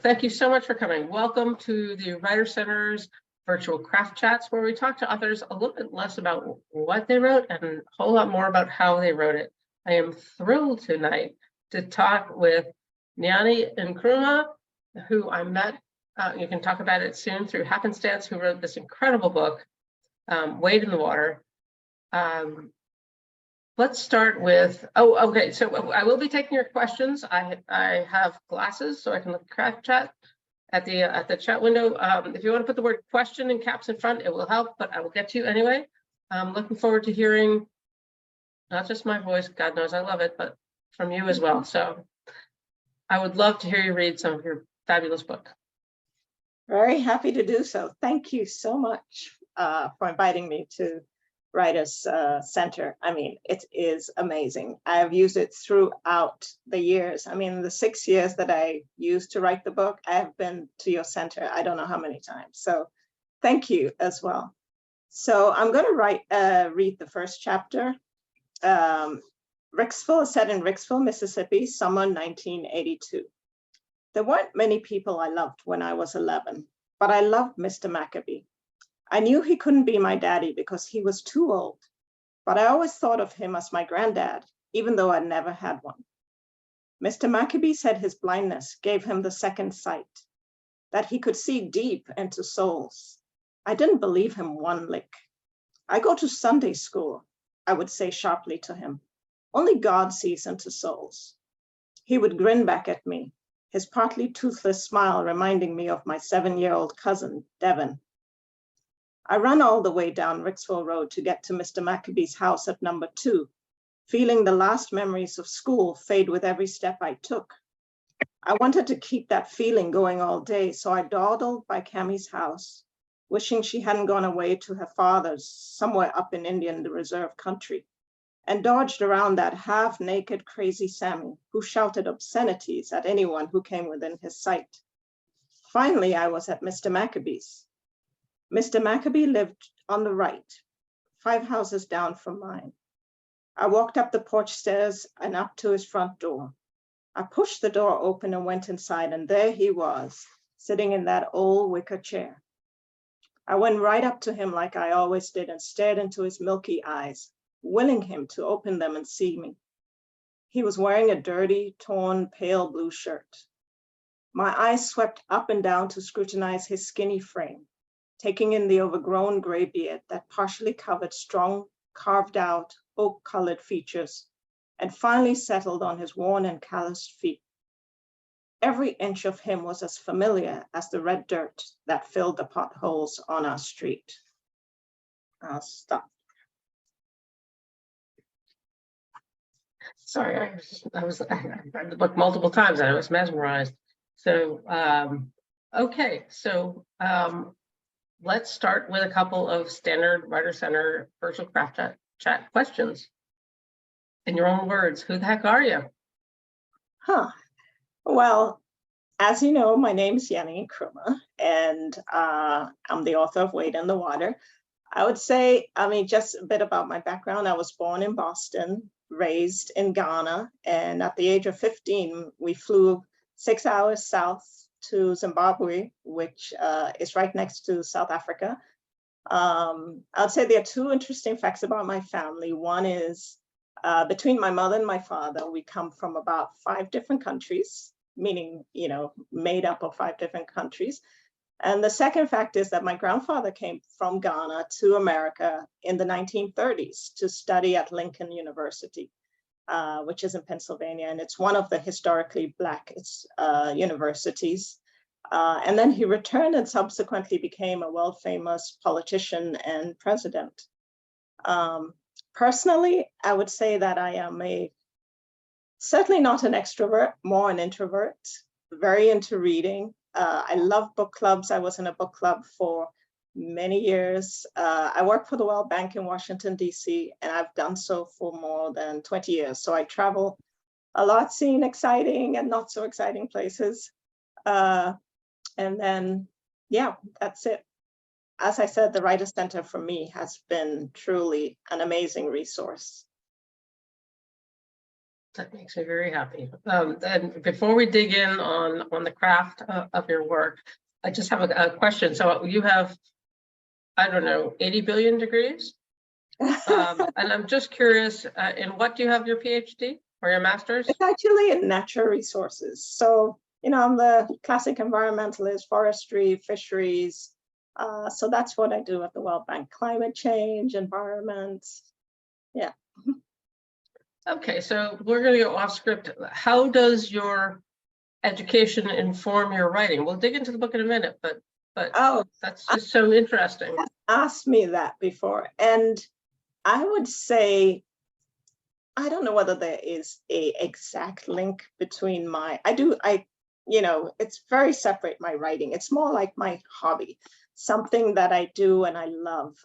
Thank you so much for coming. Welcome to the Writer Center's virtual craft chats, where we talk to authors a little bit less about what they wrote and a whole lot more about how they wrote it. I am thrilled tonight to talk with Nyani Nkrumah, who I met, you can talk about it soon, through happenstance, who wrote this incredible book, Wade in the Water. Let's start with, okay, so I will be taking your questions. I have glasses, so I can look at craft chat at the chat window. If you want to put the word question in caps in front, it will help, but I will get to you anyway. I'm looking forward to hearing not just my voice, God knows I love it, but from you as well. So I would love to hear you read some of your fabulous book. Very happy to do so. Thank you so much for inviting me to Writers Center. I mean, it is amazing. I have used it throughout the years. I mean, the 6 years that I used to write the book, I have been to your center, I don't know how many times. So thank you as well. So I'm going to read the first chapter. Ricksville is set in Ricksville, Mississippi, summer 1982. There weren't many people I loved when I was 11, but I loved Mr. Maccabee. I knew he couldn't be my daddy because he was too old, but I always thought of him as my granddad, even though I'd never had one. Mr. Maccabee said his blindness gave him the second sight, that he could see deep into souls. I didn't believe him one lick. I go to Sunday school, I would say sharply to him. Only God sees into souls. He would grin back at me, his partly toothless smile reminding me of my 7-year-old cousin, Devin. I ran all the way down Ricksville Road to get to Mr. Maccabee's house at number 2, feeling the last memories of school fade with every step I took. I wanted to keep that feeling going all day, so I dawdled by Cammie's house, wishing she hadn't gone away to her father's somewhere up in Indian Reserve country, and dodged around that half-naked crazy Sammy who shouted obscenities at anyone who came within his sight. Finally, I was at Mr. Maccabee's. Mr. Maccabee lived on the right, 5 houses down from mine. I walked up the porch stairs and up to his front door. I pushed the door open and went inside, and there he was, sitting in that old wicker chair. I went right up to him like I always did and stared into his milky eyes, willing him to open them and see me. He was wearing a dirty, torn, pale blue shirt. My eyes swept up and down to scrutinize his skinny frame, taking in the overgrown gray beard that partially covered strong, carved-out, oak-colored features, and finally settled on his worn and calloused feet. Every inch of him was as familiar as the red dirt that filled the potholes on our street. I'll stop. Sorry, I read the book multiple times and I was mesmerized. So, okay, so let's start with a couple of standard Writer Center virtual craft chat questions. In your own words, who the heck are you? Well, as you know, my name is Nyani Nkrumah, and I'm the author of Wade in the Water. I would say, just a bit about my background. I was born in Boston, raised in Ghana, and at the age of 15, we flew 6 hours south to Zimbabwe, which is right next to South Africa. I'd say there are 2 interesting facts about my family. One is between my mother and my father, we come from about 5 different countries, meaning, made up of 5 different countries. And the second fact is that my grandfather came from Ghana to America in the 1930s to study at Lincoln University, which is in Pennsylvania. And it's one of the historically Black universities. And then he returned and subsequently became a world-famous politician and president. Personally, I would say that I am certainly not an extrovert, more an introvert, very into reading. I love book clubs. I was in a book club for many years. I work for the World Bank in Washington, D.C., and I've done so for more than 20 years. So I travel a lot, seeing exciting and not so exciting places. And then, yeah, that's it. As I said, the Writer Center for me has been truly an amazing resource. That makes me very happy. And before we dig in on the craft of your work, I just have a question. So you have, I don't know, 80 billion degrees? And I'm just curious, in what do you have your PhD or your master's? It's actually in natural resources. So, you know, I'm the classic environmentalist, forestry, fisheries. So that's what I do at the World Bank, climate change, environment. Yeah. Okay, so we're going to go off script. How does your education inform your writing? We'll dig into the book in a minute, but Oh, that's just so interesting. asked me that before. And I would say, I don't know whether there is a exact link between you know, it's very separate, my writing. It's more like my hobby, something that I do and I love.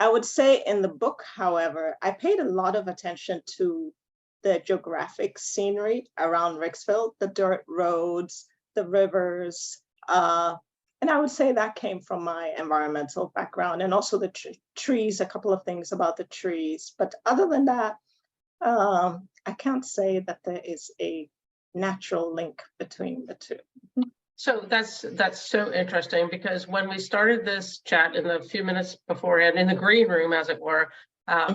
I would say in the book, however, I paid a lot of attention to the geographic scenery around Ricksville, the dirt roads, the rivers, and I would say that came from my environmental background, and also the trees, a couple of things about the trees. But other than that, I can't say that there is a natural link between the two. So that's so interesting, because when we started this chat in the few minutes beforehand, in the green room, as it were, I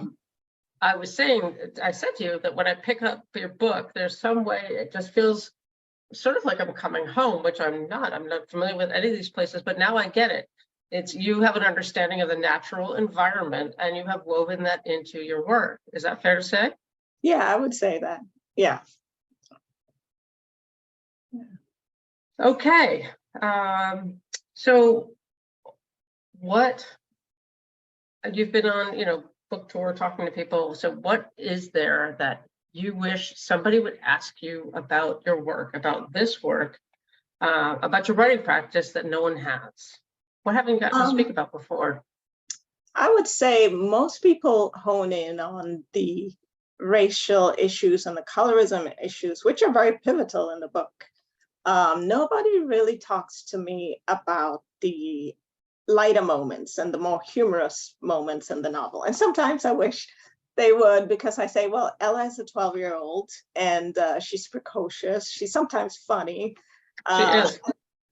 said to you that when I pick up your book, there's some way it just feels sort of like I'm coming home, which I'm not. I'm not familiar with any of these places, but now I get it. It's you have an understanding of the natural environment and you have woven that into your work. Is that fair to say? Yeah, I would say that. Yeah. Okay. So what you've been on, book tour, talking to people. So what is there that you wish somebody would ask you about your work, about this work, about your writing practice that no one has? What haven't you gotten to speak about before? I would say most people hone in on the racial issues and the colorism issues, which are very pivotal in the book. Nobody really talks to me about the lighter moments and the more humorous moments in the novel. And sometimes I wish they would, because I say, well, Ella is a 12-year-old and she's precocious. She's sometimes funny. She is.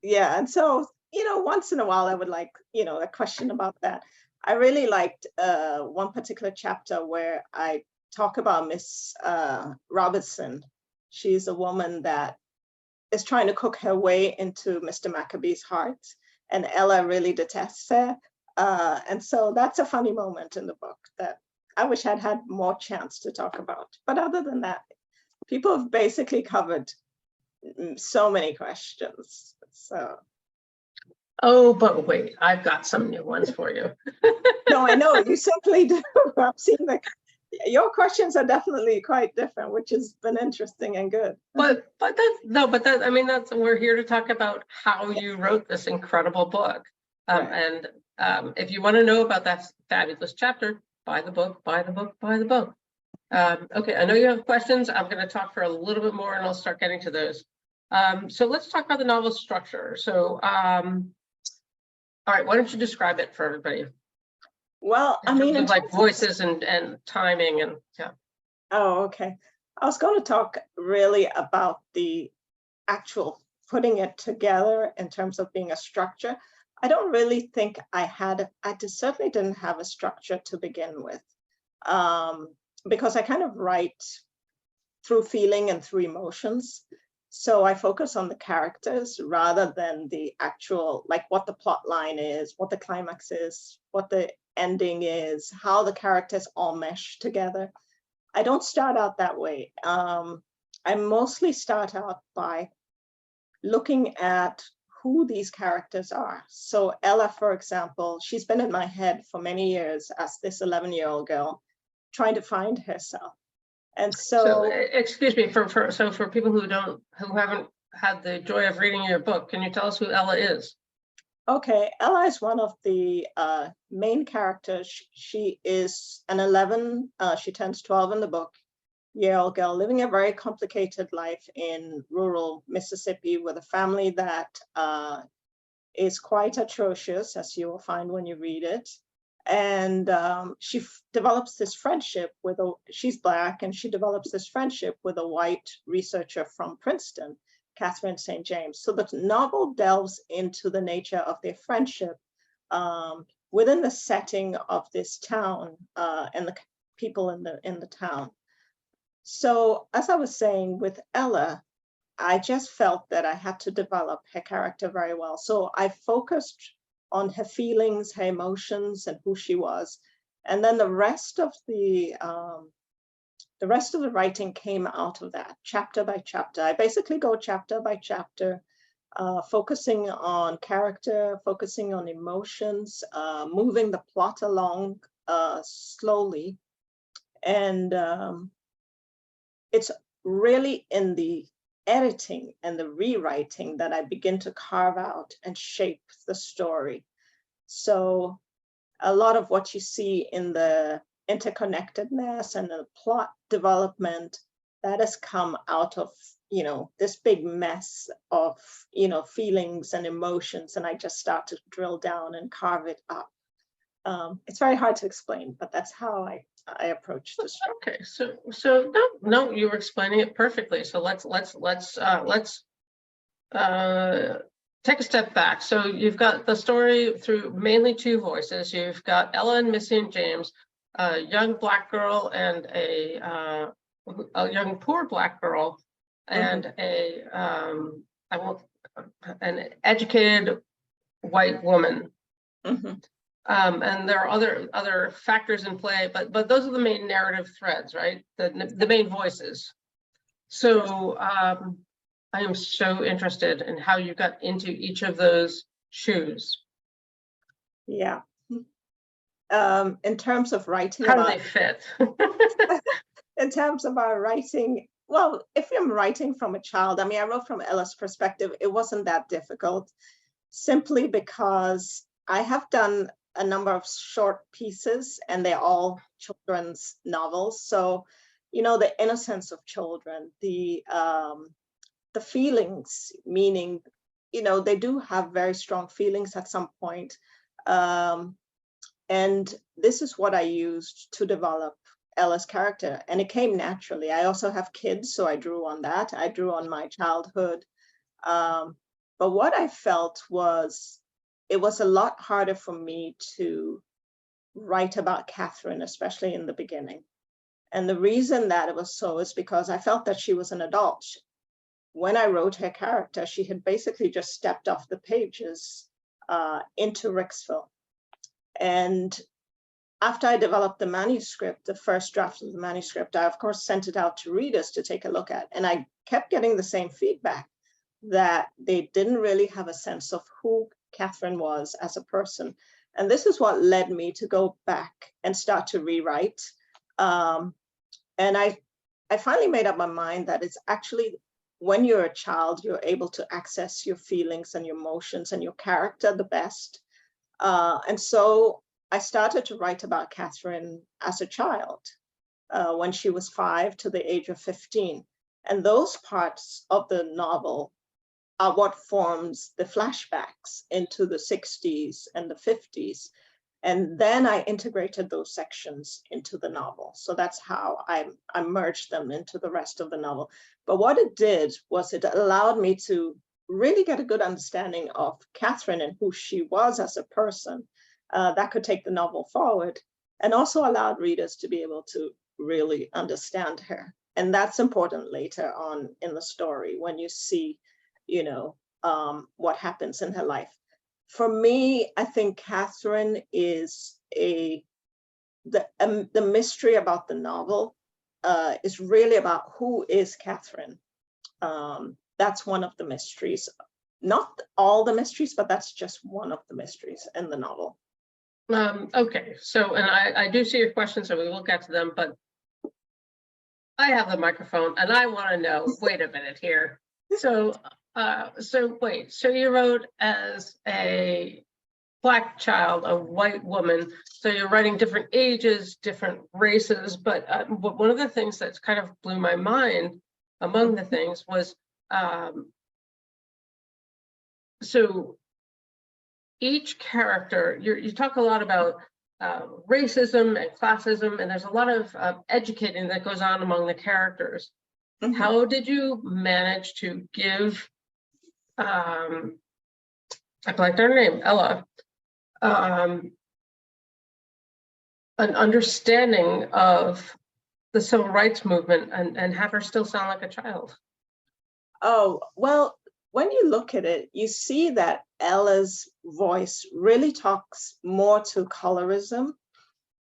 Yeah, and so, once in a while I would like, a question about that. I really liked one particular chapter where I talk about Miss Robertson. She's a woman that is trying to cook her way into Mr. Maccabee's heart, and Ella really detests her. And so that's a funny moment in the book that I wish I'd had more chance to talk about. But other than that, people have basically covered so many questions. So. Oh, but wait, I've got some new ones for you. No, I know, you simply do. I've seen your questions are definitely quite different, which has been interesting and good. But we're here to talk about how you wrote this incredible book. Right. And if you want to know about that fabulous chapter, buy the book, buy the book, buy the book. Okay, I know you have questions. I'm going to talk for a little bit more and I'll start getting to those. So let's talk about the novel structure. So, all right, why don't you describe it for everybody? Well, I mean, like voices and timing and yeah. Oh, okay. I was going to talk really about the actual putting it together in terms of being a structure. I don't really think I certainly didn't have a structure to begin with, because I kind of write through feeling and through emotions. So I focus on the characters rather than the actual, like what the plot line is, what the climax is, what the ending is, how the characters all mesh together. I don't start out that way. I mostly start out by looking at who these characters are. So Ella, for example, she's been in my head for many years as this 11-year-old girl trying to find herself. And so excuse me, for people who haven't had the joy of reading your book, can you tell us who Ella is? Okay, Ella is one of the main characters. She is an 11, she turns 12 in the book, year-old girl living a very complicated life in rural Mississippi with a family that is quite atrocious, as you will find when you read it. And she develops this friendship with she's Black, and she develops this friendship with a white researcher from Princeton, Catherine St. James. So the novel delves into the nature of their friendship within the setting of this town and the people in the town. So as I was saying with Ella, I just felt that I had to develop her character very well. So I focused on her feelings, her emotions, and who she was. And then the rest of the writing came out of that, chapter by chapter. I basically go chapter by chapter, focusing on character, focusing on emotions, moving the plot along slowly. And it's really in the editing and the rewriting that I begin to carve out and shape the story. So a lot of what you see in the interconnectedness and the plot development, that has come out of, this big mess of, feelings and emotions. And I just start to drill down and carve it up. It's very hard to explain, but that's how I approach the story. Okay, so no, you were explaining it perfectly. So let's take a step back. So you've got the story through mainly two voices. You've got Ella and Missy and James, a young Black girl and a young poor Black girl, and an educated white woman. And there are other factors in play, but those are the main narrative threads, right? The main voices. So I am so interested in how you got into each of those shoes. Yeah. In terms of writing, how do they fit? In terms of our writing, well, if I'm writing from a child, I wrote from Ella's perspective, it wasn't that difficult, simply because I have done a number of short pieces and they're all children's novels. So, the innocence of children, the feelings, meaning, they do have very strong feelings at some point. And this is what I used to develop Ella's character, and it came naturally. I also have kids, so I drew on that. I drew on my childhood. But what I felt was, it was a lot harder for me to write about Catherine, especially in the beginning. And the reason that it was so is because I felt that she was an adult. When I wrote her character, she had basically just stepped off the pages into Ricksville. And after I developed the manuscript, the first draft of the manuscript, I of course sent it out to readers to take a look at. And I kept getting the same feedback, that they didn't really have a sense of who Catherine was as a person. And this is what led me to go back and start to rewrite. And I finally made up my mind that it's actually, when you're a child, you're able to access your feelings and your emotions and your character the best. And so I started to write about Catherine as a child, when she was 5 to the age of 15. And those parts of the novel are what forms the flashbacks into the 60s and the 50s. And then I integrated those sections into the novel. So that's how I merged them into the rest of the novel. But what it did was it allowed me to really get a good understanding of Catherine and who she was as a person, that could take the novel forward, and also allowed readers to be able to really understand her. And that's important later on in the story, when you see, what happens in her life. For me, I think Catherine is the mystery about the novel is really about who is Catherine. That's one of the mysteries. Not all the mysteries, but that's just one of the mysteries in the novel. Okay, so, and I do see your questions, so we will get to them, but I have the microphone and I want to know, wait a minute here. So wait, so you wrote as a Black child, a white woman, so you're writing different ages, different races, but one of the things that's kind of blew my mind among the things was, so each character, you talk a lot about racism and classism, and there's a lot of educating that goes on among the characters. Mhm. How did you manage to give, I blanked her name, Ella, an understanding of the civil rights movement and have her still sound like a child? Oh, well, when you look at it, you see that Ella's voice really talks more to colorism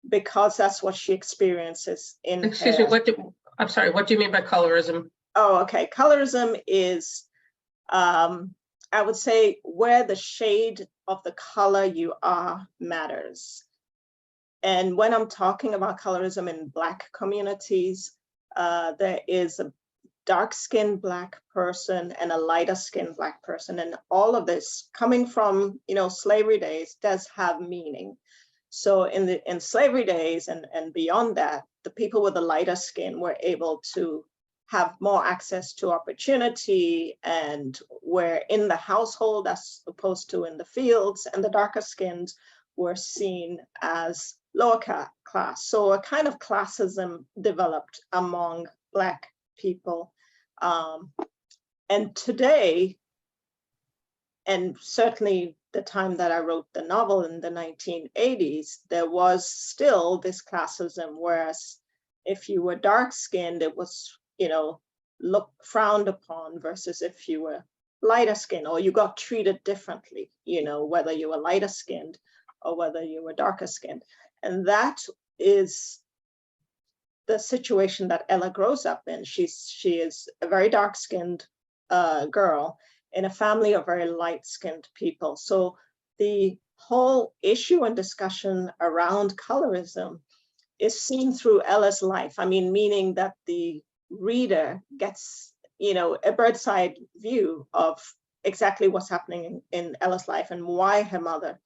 because that's what she experiences in Excuse her. me, I'm sorry, what do you mean by colorism? Oh, okay. Colorism is, I would say, where the shade of the color you are matters. And when I'm talking about colorism in Black communities, there is a dark-skinned Black person and a lighter-skinned Black person. And all of this coming from, slavery days does have meaning. So in slavery days and beyond that, the people with the lighter skin were able to have more access to opportunity and were in the household as opposed to in the fields, and the darker skins were seen as lower class. So a kind of classism developed among Black people. And today, and certainly the time that I wrote the novel in the 1980s, there was still this classism, whereas if you were dark-skinned, it was, frowned upon, versus if you were lighter skinned, or you got treated differently, whether you were lighter skinned or whether you were darker skinned. And that is the situation that Ella grows up in. She is a very dark-skinned girl in a family of very light-skinned people. So the whole issue and discussion around colorism is seen through Ella's life. I mean, meaning that the reader gets, a bird's eye view of exactly what's happening in Ella's life and why her mother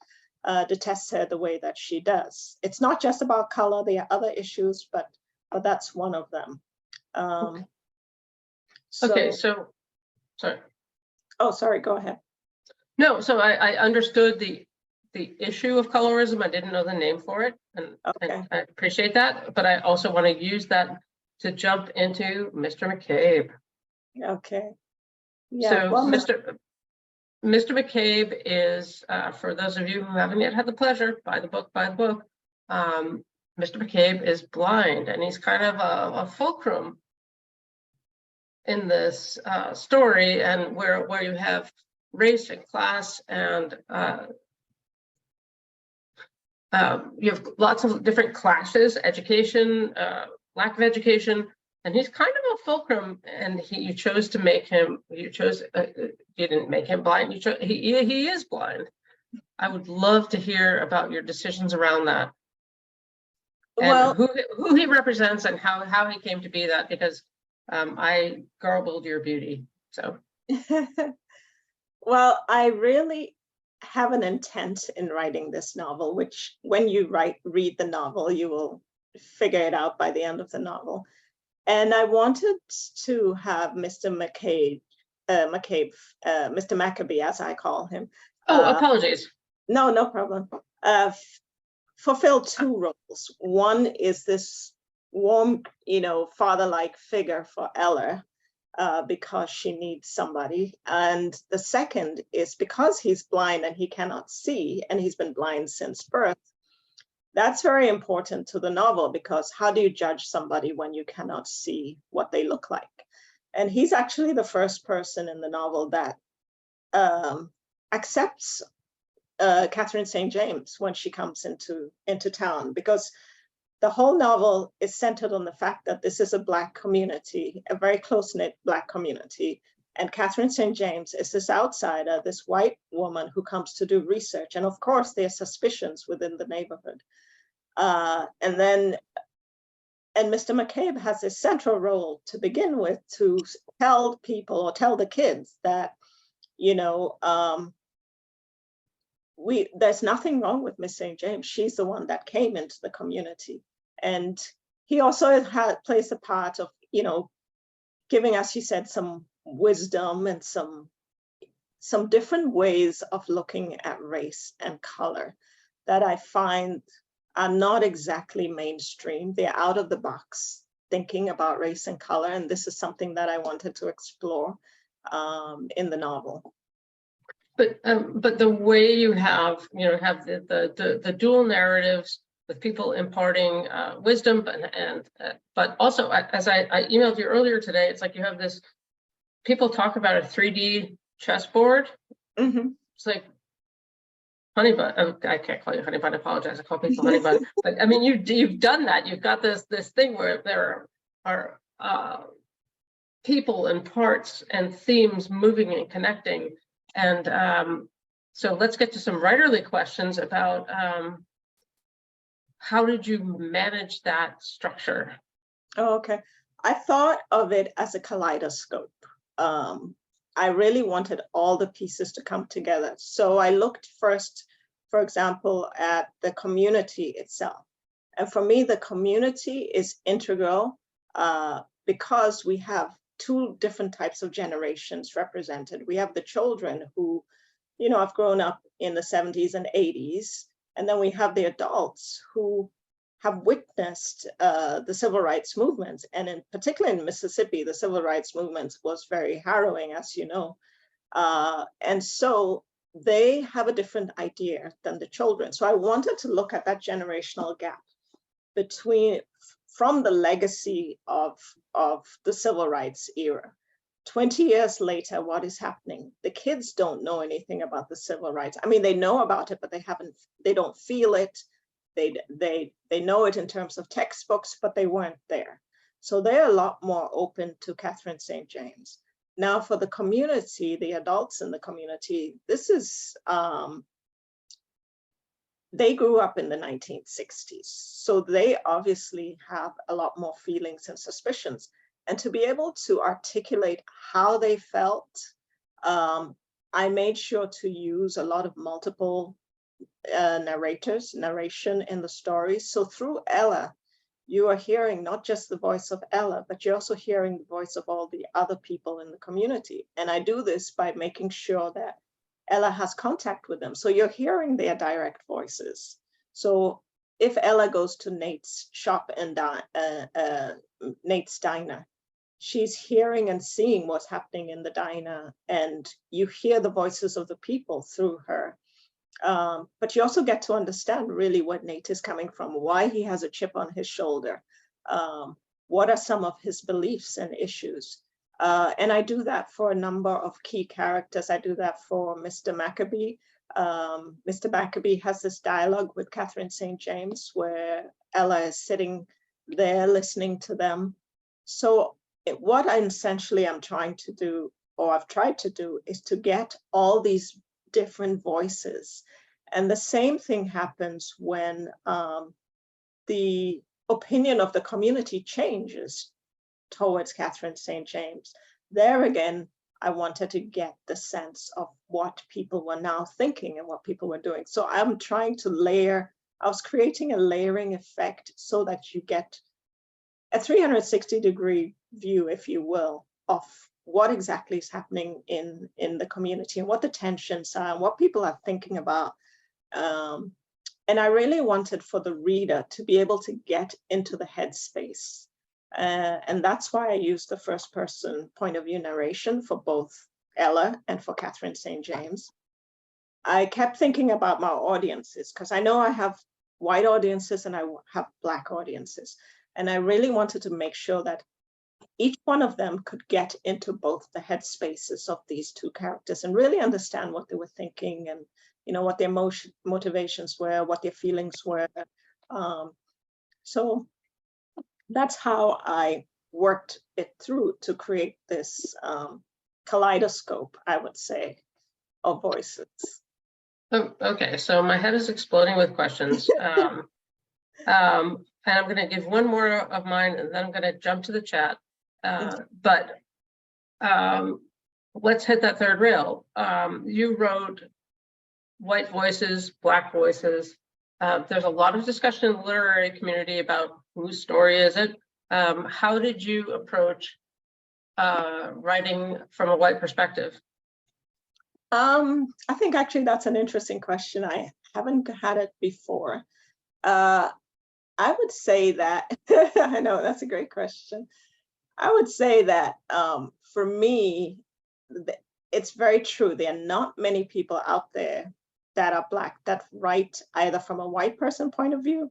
detests her the way that she does. It's not just about color, there are other issues, but that's one of them. Okay, so, sorry. Oh, sorry, go ahead. No, so I understood the issue of colorism. I didn't know the name for it, and I appreciate that, but I also want to use that to jump into Mr. McCabe. Okay. Yeah. So well, Mr. McCabe is, for those of you who haven't yet had the pleasure, buy the book. Mr. McCabe is blind, and he's kind of a fulcrum in this story, and where you have race and class, and you have lots of different clashes, education, lack of education, and he's kind of a fulcrum. And you chose to make him. You didn't make him blind. He is blind. I would love to hear about your decisions around that, and who he represents and how he came to be that, because I garbled your beauty. So. Well, I really have an intent in writing this novel, which when you read the novel, you will figure it out by the end of the novel. And I wanted to have Mr. McCabe, Mr. Maccabee, as I call him. Oh, apologies. No problem. Fulfill two roles. One is this warm, father-like figure for Ella, because she needs somebody. And the second is because he's blind and he cannot see, and he's been blind since birth. That's very important to the novel, because how do you judge somebody when you cannot see what they look like? And he's actually the first person in the novel that accepts Catherine St. James when she comes into town, because the whole novel is centered on the fact that this is a Black community, a very close-knit Black community. And Catherine St. James is this outsider, this white woman who comes to do research. And of course, there are suspicions within the neighborhood. And Mr. McCabe has a central role to begin with, to tell people, or tell the kids, that, there's nothing wrong with Miss St. James. She's the one that came into the community. And he also plays a part of, giving, as he said, some wisdom and some different ways of looking at race and color that I find are not exactly mainstream. They're out of the box thinking about race and color. And this is something that I wanted to explore in the novel. But the way you have the dual narratives with people imparting wisdom, but also, as I emailed you earlier today, it's like you have this, people talk about a 3D chessboard. Mm-hmm. It's like Honeybun. I can't call you Honeybun. I apologize. I call people Honeybun. But I mean, you've done that. You've got this thing where there are people and parts and themes moving and connecting. And so let's get to some writerly questions about how did you manage that structure? Oh, okay. I thought of it as a kaleidoscope. I really wanted all the pieces to come together. So I looked first, for example, at the community itself. And for me, the community is integral because we have two different types of generations represented. We have the children who, have grown up in the 70s and 80s. And then we have the adults who have witnessed the civil rights movement. And in particular in Mississippi, the civil rights movement was very harrowing, as you know. And so they have a different idea than the children. So I wanted to look at that generational gap from the legacy of the civil rights era. 20 years later, what is happening? The kids don't know anything about the civil rights. I mean, they know about it, but they don't feel it. They know it in terms of textbooks, but they weren't there. So they're a lot more open to Catherine St. James. Now for the community, the adults in the community, this is, they grew up in the 1960s. So they obviously have a lot more feelings and suspicions. And to be able to articulate how they felt, I made sure to use a lot of multiple narration in the story. So through Ella, you are hearing not just the voice of Ella, but you're also hearing the voice of all the other people in the community. And I do this by making sure that Ella has contact with them. So you're hearing their direct voices. So if Ella goes to Nate's shop and Nate's diner, she's hearing and seeing what's happening in the diner, and you hear the voices of the people through her. But you also get to understand really where Nate is coming from, why he has a chip on his shoulder, what are some of his beliefs and issues. And I do that for a number of key characters. I do that for Mr. Maccabee. Mr. Maccabee has this dialogue with Catherine St. James where Ella is sitting there listening to them. So what I'm trying to do, or I've tried to do, is to get all these different voices. And the same thing happens when the opinion of the community changes towards Catherine St. James. There again, I wanted to get the sense of what people were now thinking and what people were doing. So I'm trying to layer, I was creating a layering effect so that you get a 360-degree view, if you will, of what exactly is happening in the community and what the tensions are and what people are thinking about. And I really wanted for the reader to be able to get into the headspace. And that's why I used the first person point of view narration for both Ella and for Catherine St. James. I kept thinking about my audiences because I know I have white audiences and I have Black audiences. And I really wanted to make sure that each one of them could get into both the headspaces of these two characters and really understand what they were thinking and, what their motivations were, what their feelings were. So that's how I worked it through to create this kaleidoscope, I would say, of voices. Oh, okay, so my head is exploding with questions. And I'm going to give one more of mine, and then I'm going to jump to the chat. But let's hit that third rail. You wrote white voices, Black voices. There's a lot of discussion in the literary community about whose story is it. How did you approach writing from a white perspective? I think actually that's an interesting question. I haven't had it before. I would say that, I know that's a great question. I would say that for me, it's very true. There are not many people out there that are Black that write either from a white person point of view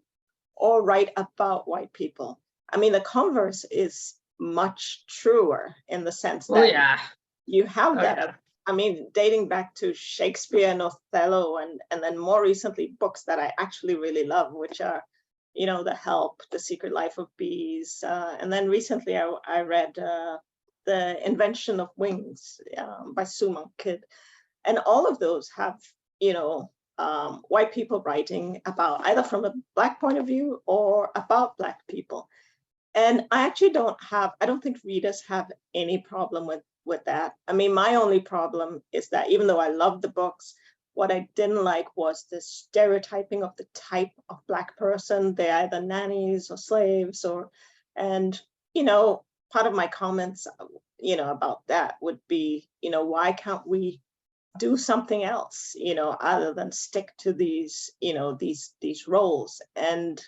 or write about white people. I mean, the converse is much truer in the sense that yeah. you have that. Yeah. I mean, dating back to Shakespeare and Othello, and then more recently books that I actually really love, which are, you know, The Help, The Secret Life of Bees, and then recently I read The Invention of Wings by Sue Monk Kidd, and all of those have, you know, white people writing about either from a Black point of view or about Black people. And I actually I don't think readers have any problem with that. I mean, my only problem is that even though I love the books, what I didn't like was the stereotyping of the type of Black person. They're either nannies or slaves and, you know, part of my comments, you know, about that would be, you know, why can't we do something else, you know, other than stick to these, you know, these roles? And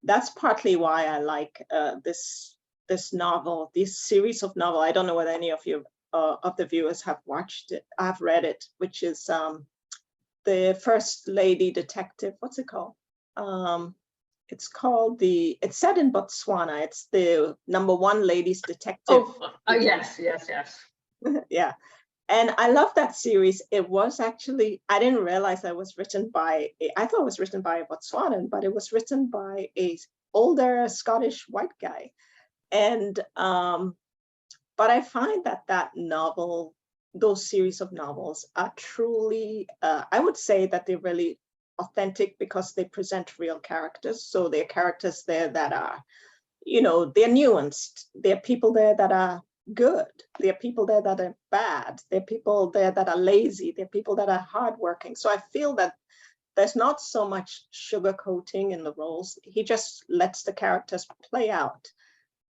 that's partly why I like this novel, this series of novel. I don't know whether any of you of the viewers have watched it, have read it, which is the First Lady Detective. What's it called? It's called it's set in Botswana. It's the #1 Ladies Detective. Oh, yes. Yeah. And I love that series. It was actually, I didn't realize that it was written by, I thought it was written by a Botswanan, but it was written by a older Scottish white guy. And, but I find that novel, those series of novels are truly, I would say that they're really authentic because they present real characters. So there are characters there that are, you know, they're nuanced. There are people there that are good. There are people there that are bad. There are people there that are lazy. There are people that are hardworking. So I feel that there's not so much sugarcoating in the roles. He just lets the characters play out.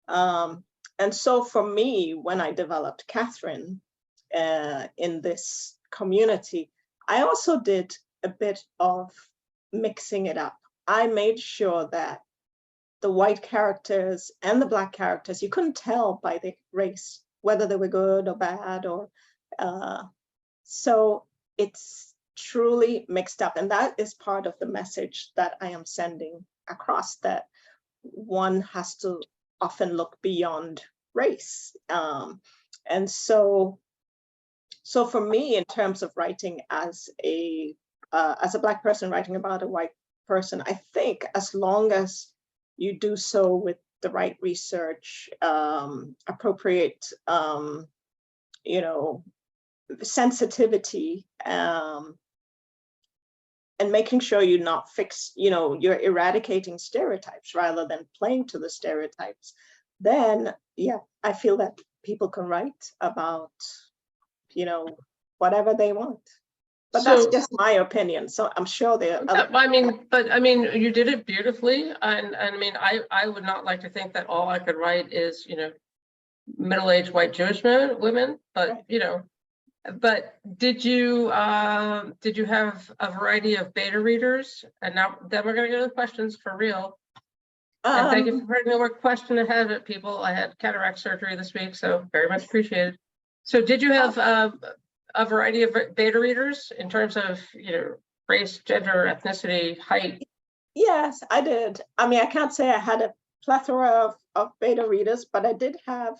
And so for me, when I developed Catherine in this community, I also did a bit of mixing it up. I made sure that the white characters and the Black characters, you couldn't tell by the race whether they were good or bad, or so it's truly mixed up. And that is part of the message that I am sending across, that one has to often look beyond race. And so for me, in terms of writing as a Black person writing about a white person, I think as long as you do so with the right research, appropriate, you know, sensitivity, and making sure you're not you know, you're eradicating stereotypes rather than playing to the stereotypes, then yeah, I feel that people can write about, you know, whatever they want. But that's just my opinion. So I'm sure there are other. I mean, you did it beautifully. And I mean, I would not like to think that all I could write is, you know, middle-aged white Jewish women, but right. You know, but did you have a variety of beta readers? And now then we're going to go to the questions for real. And thank you for putting the word question ahead of it, people. I had cataract surgery this week, so very much appreciated. So did you have a variety of beta readers in terms of, you know, race, gender, ethnicity, height? Yes, I did. I mean, I can't say I had a plethora of beta readers, but I did have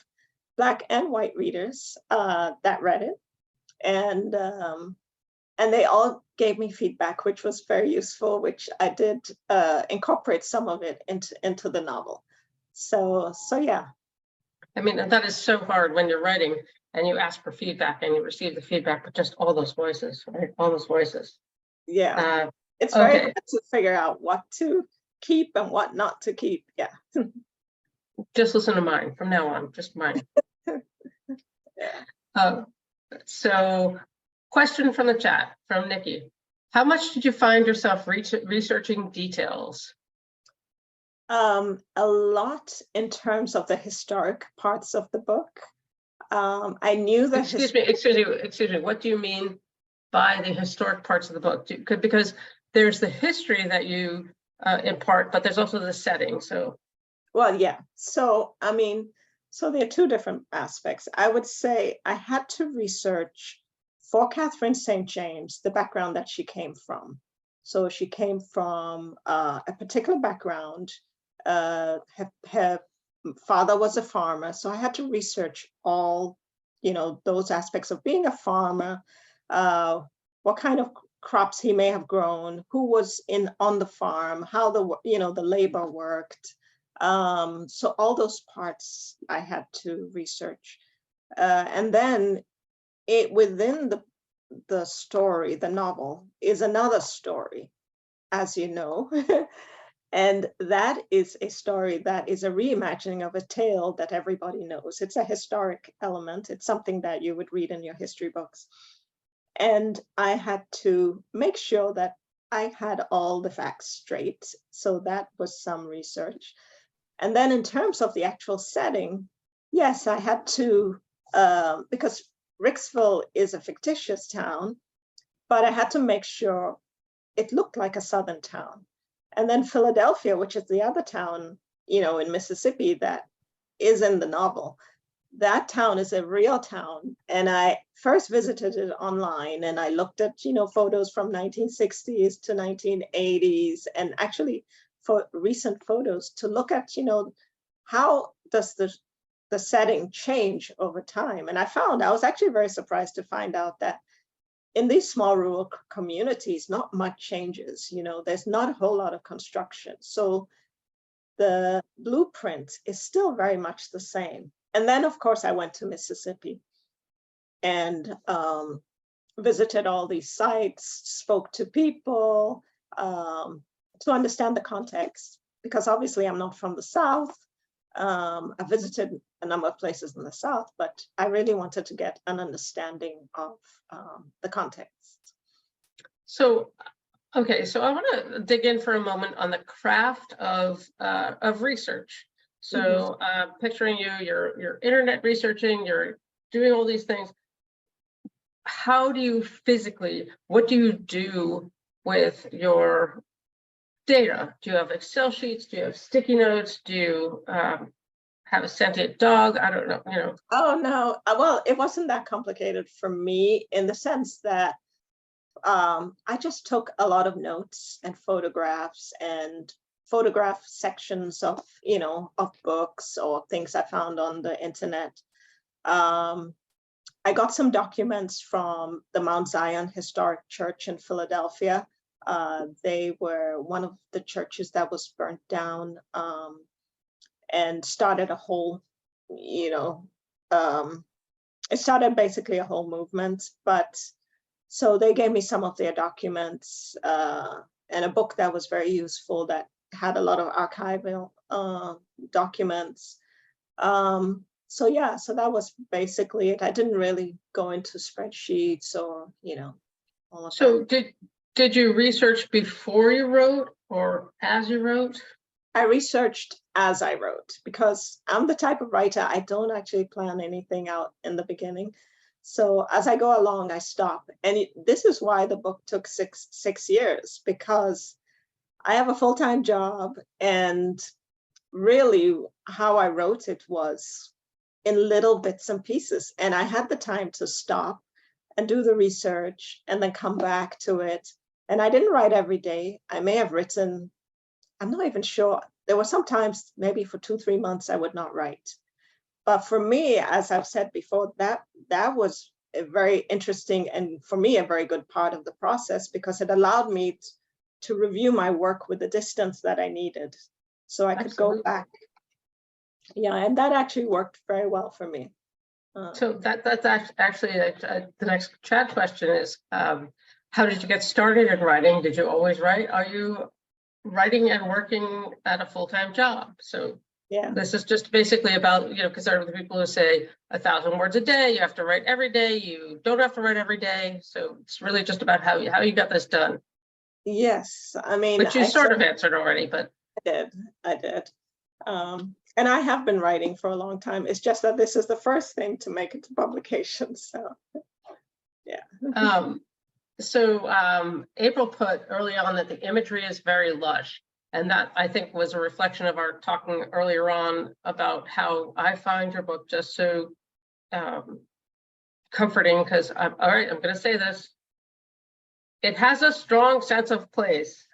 Black and white readers that read it. And they all gave me feedback, which was very useful, which I did incorporate some of it into the novel. So yeah. I mean, that is so hard when you're writing and you ask for feedback and you receive the feedback, but just all those voices, right? All those voices. Yeah. It's very hard to figure out what to keep and what not to keep. Yeah. Just listen to mine from now on, just mine. Yeah. So question from the chat from Nikki. How much did you find yourself researching details? A lot in terms of the historic parts of the book. I knew that. Excuse me. What do you mean by the historic parts of the book? Because there's the history that you in part, but there's also the setting. So, well, yeah. So, I mean, so there are two different aspects. I would say I had to research for Catherine St. James, the background that she came from. So she came from a particular background. Her father was a farmer. So I had to research all, those aspects of being a farmer, what kind of crops he may have grown, who was on the farm, how the labor worked. So all those parts I had to research. And then within the story, the novel, is another story, as you know. And that is a story that is a reimagining of a tale that everybody knows. It's a historic element. It's something that you would read in your history books. And I had to make sure that I had all the facts straight. So that was some research. And then in terms of the actual setting, yes, I had to, because Ricksville is a fictitious town, but I had to make sure it looked like a Southern town. And then Philadelphia, which is the other town, in Mississippi that is in the novel, that town is a real town. And I first visited it online and I looked at, photos from 1960s to 1980s, and actually for recent photos to look at, how does the setting change over time. And I was actually very surprised to find out that in these small rural communities, not much changes. There's not a whole lot of construction. So the blueprint is still very much the same. And then, of course, I went to Mississippi and visited all these sites, spoke to people to understand the context, because obviously I'm not from the South. I visited a number of places in the South, but I really wanted to get an understanding of the context. so okay, so I want to dig in for a moment on the craft of research. So picturing you're internet researching, you're doing all these things. How do you what do you do with your data? Do you have Excel sheets? Do you have sticky notes? Do you have a sentient dog? I don't know, Oh, no. Well, it wasn't that complicated for me in the sense that I just took a lot of notes and photographs and photograph sections of, of books or things I found on the internet. I got some documents from the Mount Zion Historic Church in Philadelphia. They were one of the churches that was burnt down and started a whole, it started basically a whole movement. But so they gave me some of their documents and a book that was very useful that had a lot of archival documents. So yeah, so that was basically it. I didn't really go into spreadsheets or, all of that. So did you research before you wrote or as you wrote? I researched as I wrote, because I'm the type of writer, I don't actually plan anything out in the beginning. So as I go along, I stop. And this is why the book took six years, because I have a full-time job, and really how I wrote it was in little bits and pieces. And I had the time to stop and do the research and then come back to it. And I didn't write every day. I may have written, I'm not even sure. There were some times maybe for 2-3 months I would not write. But for me, as I've said before, that was a very interesting and for me a very good part of the process, because it allowed me to review my work with the distance that I needed. So I could go back. Yeah, and that actually worked very well for me. So that's actually the next chat question is, how did you get started in writing? Did you always write? Are you writing and working at a full-time job? So yeah, this is just basically about, because there are the people who say 1,000 words a day, you have to write every day, you don't have to write every day. So it's really just about how you got this done. Yes, I mean, which you sort of answered already, but I did. And I have been writing for a long time. It's just that this is the first thing to make it to publication. So yeah. So April put early on that the imagery is very lush. And that, I think, was a reflection of our talking earlier on about how I find your book just so comforting, because all right, I'm going to say this. It has a strong sense of place.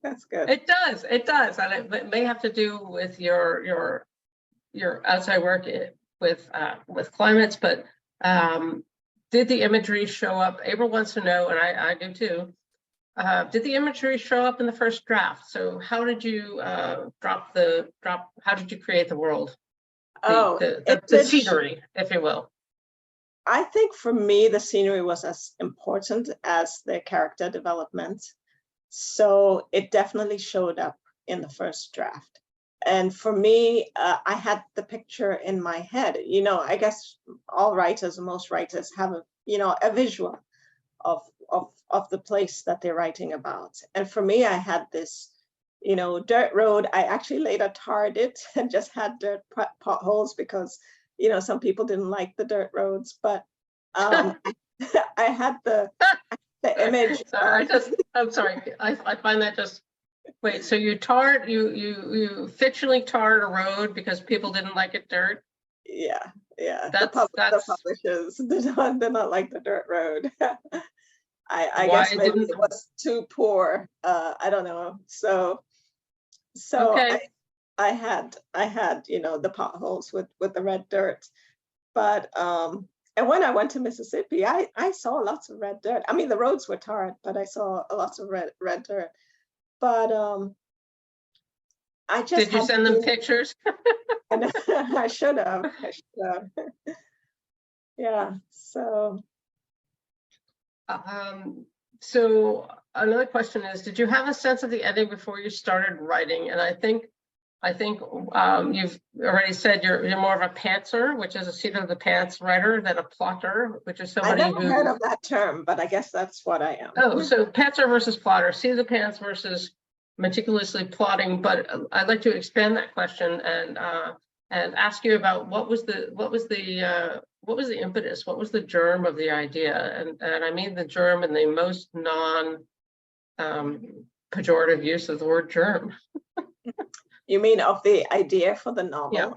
That's good. It does, and it may have to do with your outside work with climates, but did the imagery show up? April wants to know, and I do too. Did the imagery show up in the first draft? So how did you how did you create the world? The scenery, if you will. I think for me, the scenery was as important as the character development. So it definitely showed up in the first draft. And for me, I had the picture in my head. You know, I guess all writers, most writers have a visual of the place that they're writing about. And for me, I had this, dirt road. I actually later tarred it and just had dirt potholes because, some people didn't like the dirt roads, but I had the image. Sorry, I'm sorry. I find that just, wait, so you fictionally tarred a road because people didn't like it dirt? Yeah. The publishers did not like the dirt road. I guess maybe it was too poor. I don't know. So okay. I had the potholes with the red dirt, but and when I went to Mississippi, I saw lots of red dirt. I mean, the roads were tarred, but I saw lots of red dirt. But I just did you send them pictures? I should have. Yeah. So. So another question is, did you have a sense of the ending before you started writing? And I think you've already said you're more of a pantser, which is a seat of the pants writer, than a plotter, which is somebody I never heard of that term, but I guess that's what I am. Oh, so pantser versus plotter, seat of the pants versus meticulously plotting. But I'd like to expand that question and ask you about what was the impetus, what was the germ of the idea, and I mean the germ in the most pejorative use of the word germ. You mean of the idea for the novel? Yeah.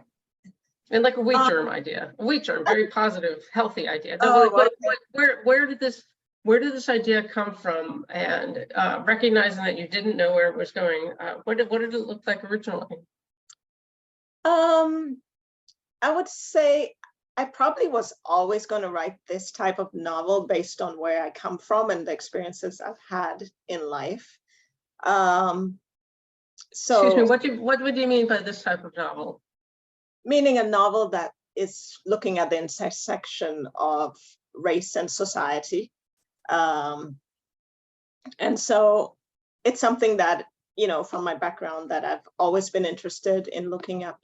And like a wheat germ idea, a wheat germ, very positive, healthy idea. Where did this idea come from? And recognizing that you didn't know where it was going, what did it look like originally? I would say I probably was always going to write this type of novel based on where I come from and the experiences I've had in life. So, excuse me, what would you mean by this type of novel? Meaning a novel that is looking at the intersection of race and society. And so it's something that, from my background, that I've always been interested in looking at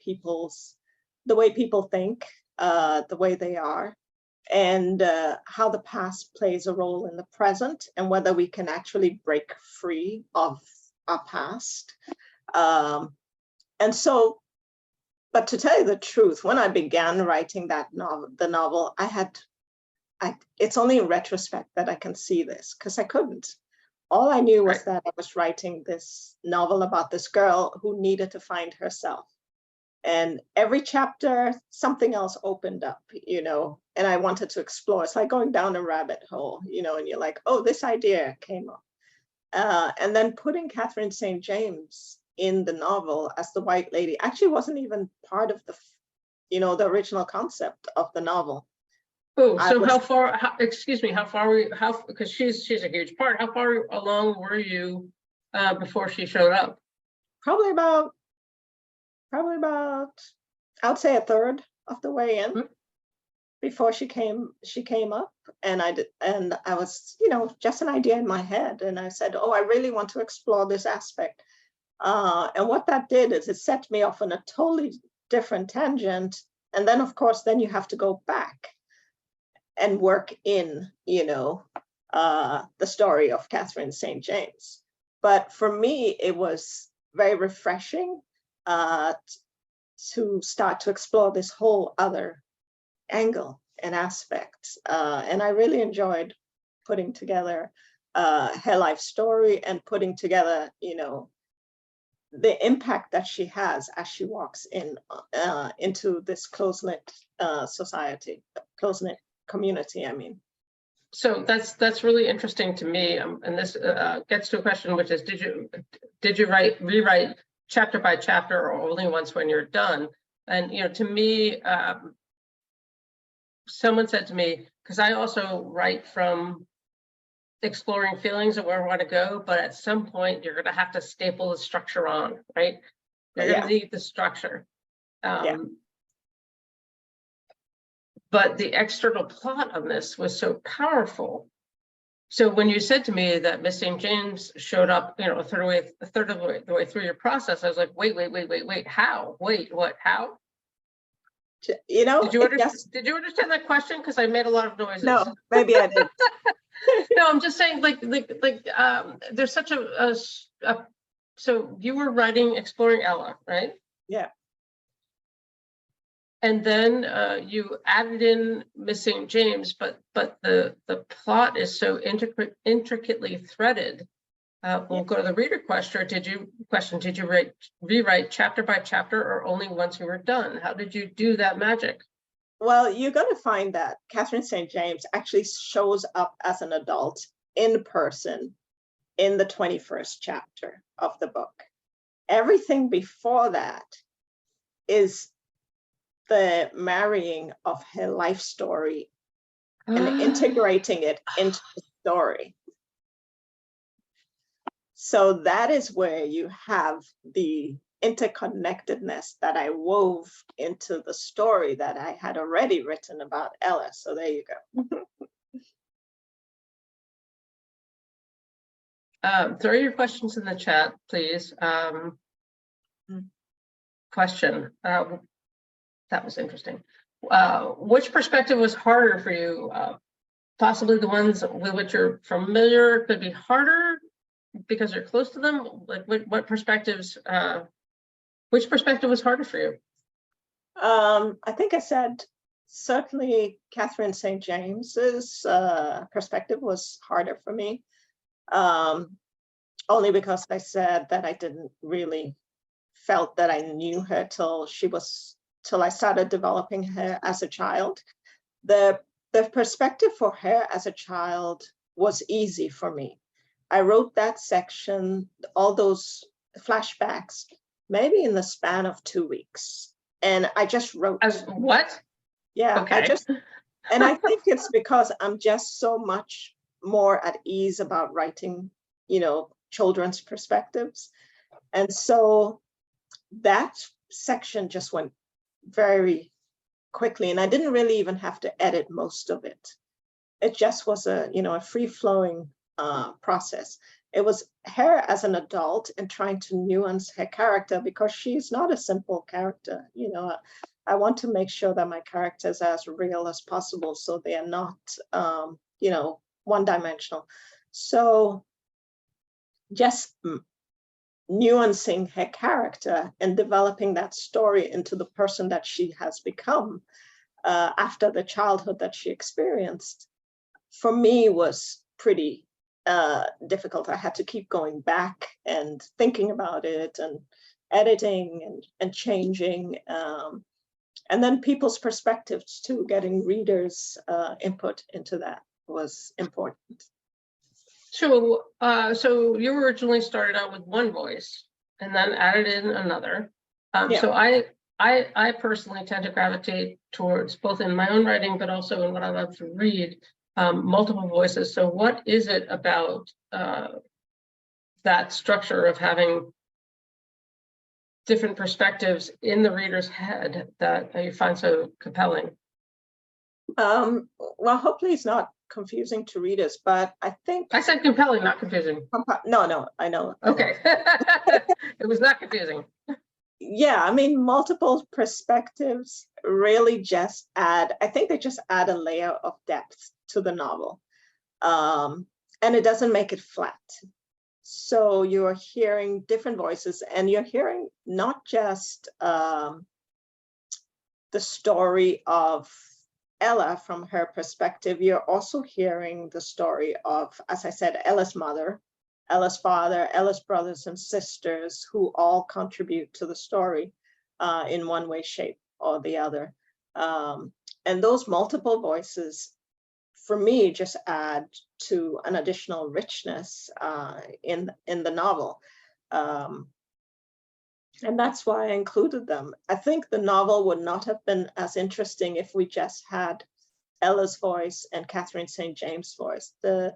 the way people think, the way they are, and how the past plays a role in the present, and whether we can actually break free of our past. And so, but to tell you the truth, when I began writing the novel, it's only in retrospect that I can see this, because I couldn't. All I knew was that I was writing this novel about this girl who needed to find herself. And every chapter, something else opened up, and I wanted to explore. It's like going down a rabbit hole, and you're like, oh, this idea came up. And then putting Catherine St. James in the novel as the white lady actually wasn't even part of the original concept of the novel. Oh, so excuse me, because she's a huge part, how far along were you before she showed up? Probably about, I'd say a third of the way in before she came up, and I was, just an idea in my head. And I said, oh, I really want to explore this aspect. And what that did is it set me off on a totally different tangent. And then, of course, then you have to go back and work in, the story of Catherine St. James. But for me, it was very refreshing to start to explore this whole other angle and aspect. And I really enjoyed putting together her life story and putting together, the impact that she has as she walks into this close-knit society, close-knit community, I mean. So that's really interesting to me, and this gets to a question, which is, did you rewrite chapter by chapter, or only once when you're done? And to me, someone said to me, because I also write from exploring feelings of where I want to go, but at some point you're going to have to staple the structure on, right? You're going to need the structure. But the external plot of this was so powerful. So when you said to me that Miss St. James showed up, a third of the way through your process, I was like, wait, how? Wait, what? How? Did you understand that question? Because I made a lot of noises. No, maybe I did. No, I'm just saying, there's such so you were writing Exploring Ella, right? Yeah. And then you added in Miss St. James, but the plot is so intricately threaded. We'll go to the reader question. Did you rewrite chapter by chapter, or only once you were done? How did you do that magic? Well, you're going to find that Catherine St. James actually shows up as an adult in person in the 21st chapter of the book. Everything before that is the marrying of her life story and integrating it into the story. So that is where you have the interconnectedness that I wove into the story that I had already written about Ella. So there you go. Throw your questions in the chat, please. Question. That was interesting. Which perspective was harder for you? Possibly the ones with which you're familiar could be harder because you're close to them. Like what perspectives? Which perspective was harder for you? I think I said certainly Catherine St. James's perspective was harder for me, only because I said that I didn't really felt that I knew her till I started developing her as a child. The perspective for her as a child was easy for me. I wrote that section, all those flashbacks, maybe in the span of 2 weeks. And I just wrote. As what? Yeah, okay. And I think it's because I'm just so much more at ease about writing, children's perspectives. And so that section just went very quickly, and I didn't really even have to edit most of it. It just was a free-flowing process. It was her as an adult and trying to nuance her character, because she's not a simple character. I want to make sure that my characters are as real as possible, so they are not one-dimensional. So just nuancing her character and developing that story into the person that she has become after the childhood that she experienced, for me was pretty difficult. I had to keep going back and thinking about it and editing and changing. And then people's perspectives too, getting readers' input into that was important. So you originally started out with one voice and then added in another. So I personally tend to gravitate towards, both in my own writing, but also in what I love to read, multiple voices. So what is it about that structure of having different perspectives in the reader's head that you find so compelling? Well, hopefully it's not confusing to readers, but I think I said compelling, not confusing. No, I know. Okay. It was not confusing. Yeah, I mean, multiple perspectives really just add, I think they just add a layer of depth to the novel. And it doesn't make it flat. So you're hearing different voices, and you're hearing not just the story of Ella from her perspective, you're also hearing the story of, as I said, Ella's mother, Ella's father, Ella's brothers and sisters, who all contribute to the story in one way, shape, or the other. And those multiple voices, for me, just add to an additional richness in the novel. And that's why I included them. I think the novel would not have been as interesting if we just had Ella's voice and Catherine St. James' voice. The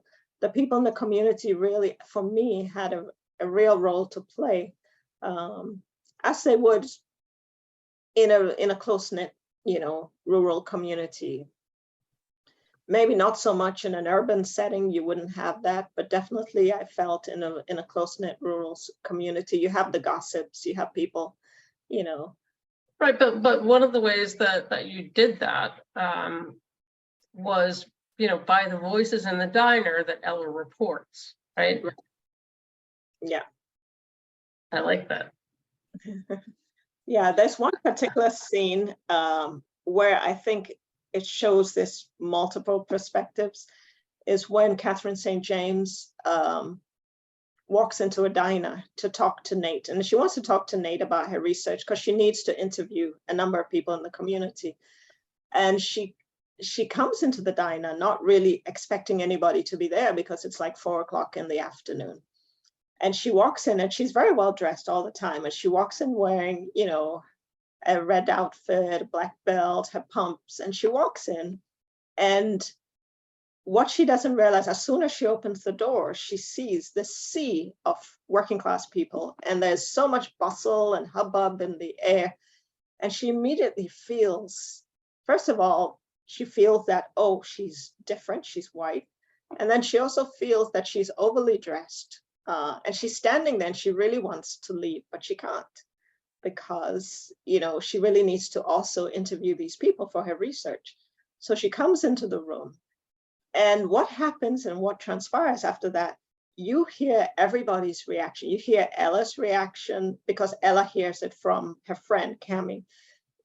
people in the community really, for me, had a real role to play, as they would in a close-knit, rural community. Maybe not so much in an urban setting, you wouldn't have that, but definitely I felt in a close-knit rural community, you have the gossips, you have people, Right, but one of the ways that you did that was, by the voices in the diner that Ella reports, right? Yeah. I like that. Yeah, there's one particular scene where I think it shows this multiple perspectives, is when Catherine St. James walks into a diner to talk to Nate. And she wants to talk to Nate about her research because she needs to interview a number of people in the community. And she comes into the diner not really expecting anybody to be there because it's like 4 o'clock in the afternoon. And she walks in and she's very well dressed all the time. And she walks in wearing, a red outfit, a black belt, her pumps, and she walks in. And what she doesn't realize, as soon as she opens the door, she sees this sea of working class people. And there's so much bustle and hubbub in the air. And she immediately feels, first of all, she feels that, oh, she's different, she's white. And then she also feels that she's overly dressed. And she's standing there and she really wants to leave, but she can't, because, she really needs to also interview these people for her research. So she comes into the room. And what happens and what transpires after that, you hear everybody's reaction. You hear Ella's reaction because Ella hears it from her friend, Cammie.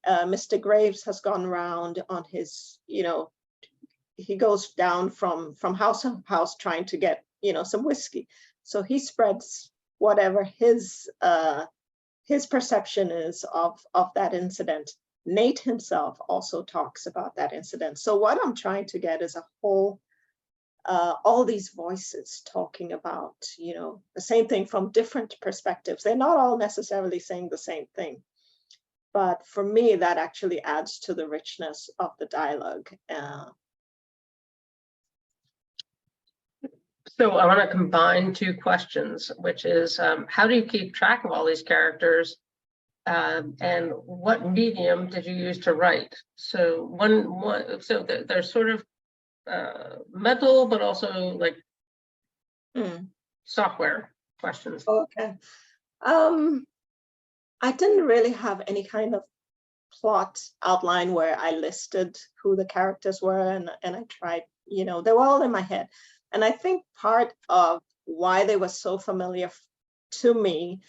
Mr. Graves has gone around on his, he goes down from house to house trying to get, some whiskey. So he spreads whatever his perception is of that incident. Nate himself also talks about that incident. So what I'm trying to get is a whole, all these voices talking about, the same thing from different perspectives. They're not all necessarily saying the same thing. But for me, that actually adds to the richness of the dialogue. So I want to combine two questions, which is how do you keep track of all these characters, and what medium did you use to write? So so there's sort of mental, but also like software questions. Okay. I didn't really have any kind of plot outline where I listed who the characters were, and I tried, they were all in my head. And I think part of why they were so familiar to me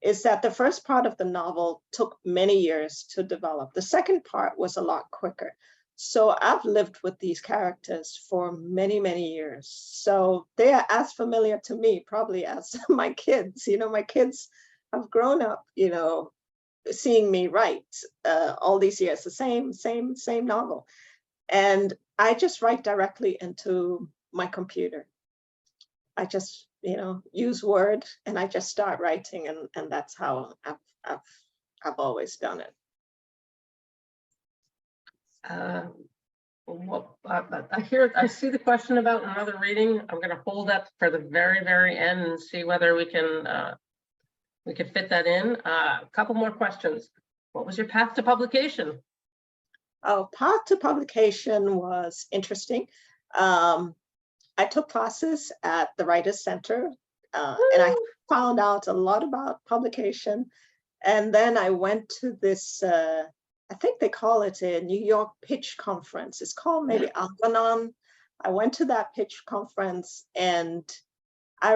is that the first part of the novel took many years to develop. The second part was a lot quicker. So I've lived with these characters for many, many years. So they are as familiar to me probably as my kids. My kids have grown up, seeing me write all these years, the same novel. And I just write directly into my computer. I just, use Word and I just start writing, and that's how I've always done it. I see the question about another reading. I'm going to hold that for the very, very end and see whether we can fit that in. A couple more questions. What was your path to publication? Oh, path to publication was interesting. I took classes at the Writers Center, and I found out a lot about publication. And then I went to this, I think they call it a New York pitch conference. It's called maybe Algonon. I went to that pitch conference, and I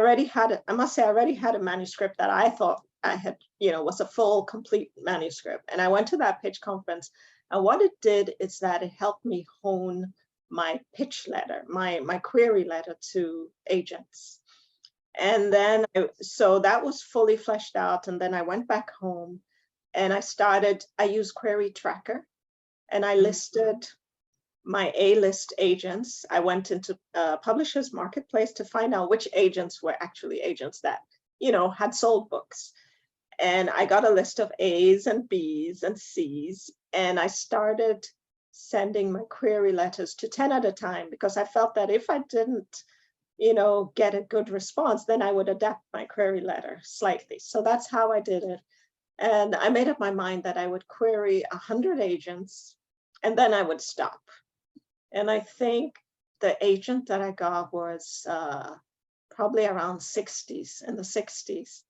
must say, I already had a manuscript that I thought I had, was a full, complete manuscript. And I went to that pitch conference, and what it did is that it helped me hone my pitch letter, my query letter to agents. And then, so that was fully fleshed out. And then I went back home and I used Query Tracker, and I listed my A-list agents. I went into Publishers Marketplace to find out which agents were actually agents that, had sold books. And I got a list of A's and B's and C's, and I started sending my query letters to 10 at a time, because I felt that if I didn't, get a good response, then I would adapt my query letter slightly. So that's how I did it. And I made up my mind that I would query 100 agents, and then I would stop. And I think the agent that I got was probably around 60s, in the 60s.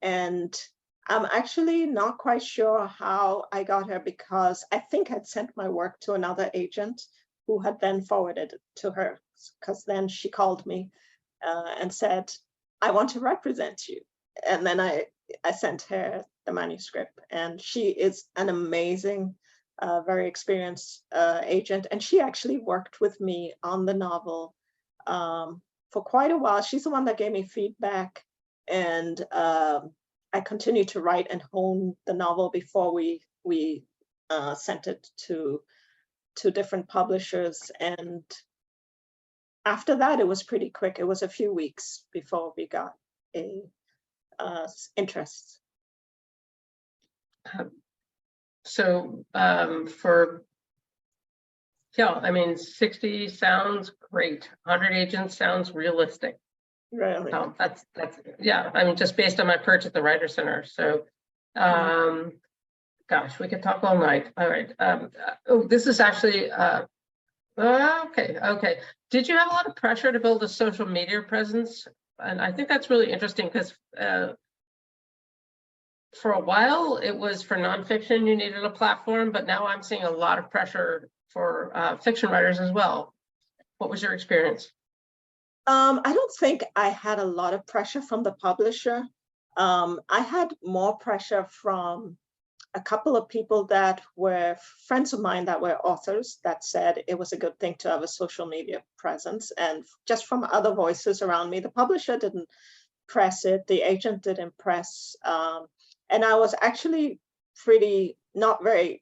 And I'm actually not quite sure how I got her, because I think I'd sent my work to another agent who had then forwarded it to her, because then she called me and said, I want to represent you. And then I sent her the manuscript, and she is an amazing, very experienced agent. And she actually worked with me on the novel for quite a while. She's the one that gave me feedback, and I continued to write and hone the novel before we sent it to different publishers. And after that, it was pretty quick. It was a few weeks before we got a interest. So I mean, 60 sounds great. 100 agents sounds realistic. Really? That's yeah. I mean, just based on my perch at the Writer Center. So, gosh, we could talk all night. All right. This is actually okay. Did you have a lot of pressure to build a social media presence? And I think that's really interesting, because for a while it was for nonfiction you needed a platform, but now I'm seeing a lot of pressure for fiction writers as well. What was your experience? I don't think I had a lot of pressure from the publisher. I had more pressure from a couple of people that were friends of mine that were authors that said it was a good thing to have a social media presence, and just from other voices around me. The publisher didn't press it, the agent didn't press, and I was actually pretty not very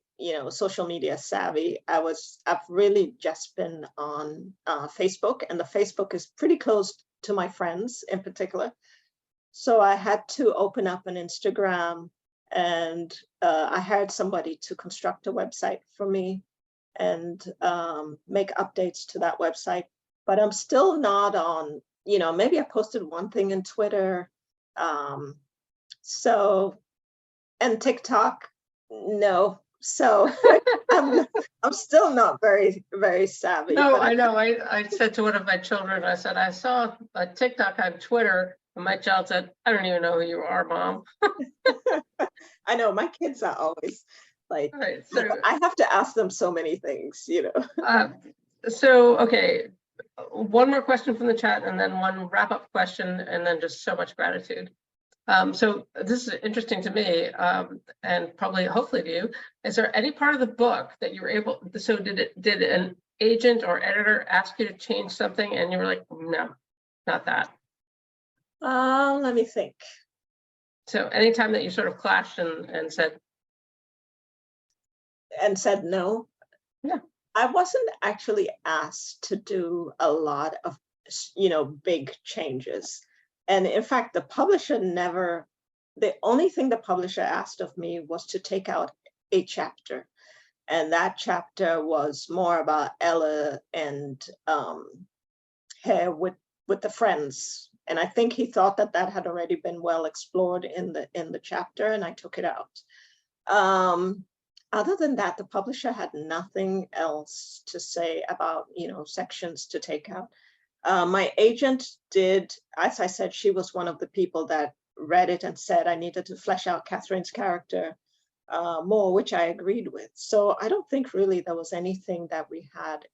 social media savvy. I've really just been on Facebook, and the Facebook is pretty close to my friends in particular. So I had to open up an Instagram, and I hired somebody to construct a website for me and make updates to that website. But I'm still not on, maybe I posted one thing in Twitter. And TikTok, no. So I'm still not very, very savvy. No, I know. I said to one of my children, I said, I saw a TikTok on Twitter, and my child said, I don't even know who you are, Mom. I know, my kids are always like, right, so, I have to ask them so many things, So, okay, one more question from the chat, and then one wrap-up question, and then just so much gratitude. So this is interesting to me, and probably hopefully to you. Is there any part of the book that you were able, so did an agent or editor ask you to change something and you were like, no, not that? Let me think. So anytime that you sort of clashed and said no? Yeah. I wasn't actually asked to do a lot of, big changes. And in fact, the publisher the only thing the publisher asked of me was to take out a chapter. And that chapter was more about Ella and her with the friends. And I think he thought that had already been well explored in the chapter, and I took it out. Other than that, the publisher had nothing else to say about, sections to take out. My agent did, as I said, she was one of the people that read it and said I needed to flesh out Catherine's character more, which I agreed with. So I don't think really there was anything that we had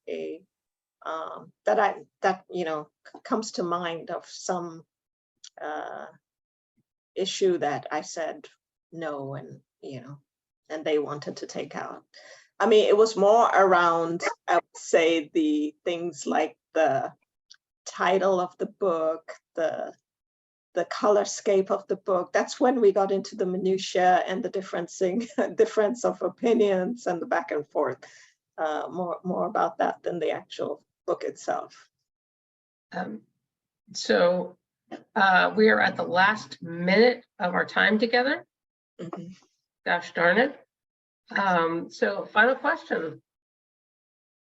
that comes to mind of some issue that I said no, and and they wanted to take out. I mean, it was more around, I would say, the things like the title of the book, the the color scape of the book. That's when we got into the minutiae and the difference of opinions and the back and forth. More about that than the actual book itself. So we are at the last minute of our time together. Mm-hmm. Gosh darn it. So final question.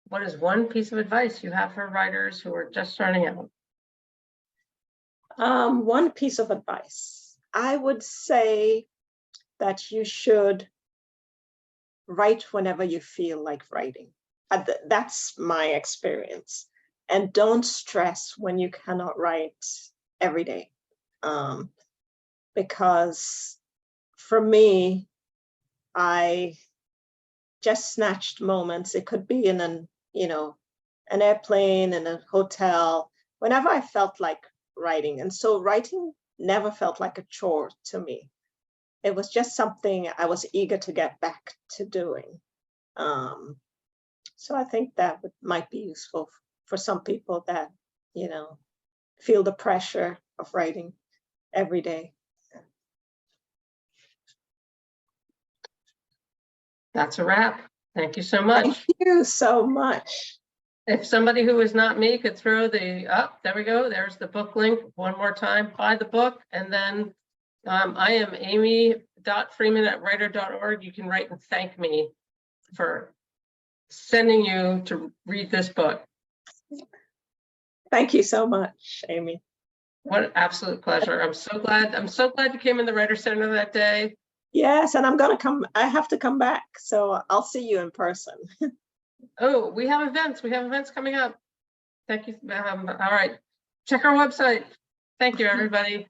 What is one piece of advice you have for writers who are just starting out? One piece of advice. I would say that you should write whenever you feel like writing. That's my experience. And don't stress when you cannot write every day. Because for me, I just snatched moments. It could be in an airplane, in a hotel, whenever I felt like writing. And so writing never felt like a chore to me. It was just something I was eager to get back to doing. So I think that might be useful for some people that, feel the pressure of writing every day. That's a wrap. Thank you so much. Thank you so much. If somebody who is not me could throw there we go. There's the book link one more time. Buy the book. And then I am amy.freeman@writer.org. You can write and thank me for sending you to read this book. Thank you so much, Amy. What an absolute pleasure. I'm so glad you came in the Writer Center that day. Yes, and I have to come back, so I'll see you in person. Oh, we have events coming up. Thank you. All right, check our website. Thank you, everybody.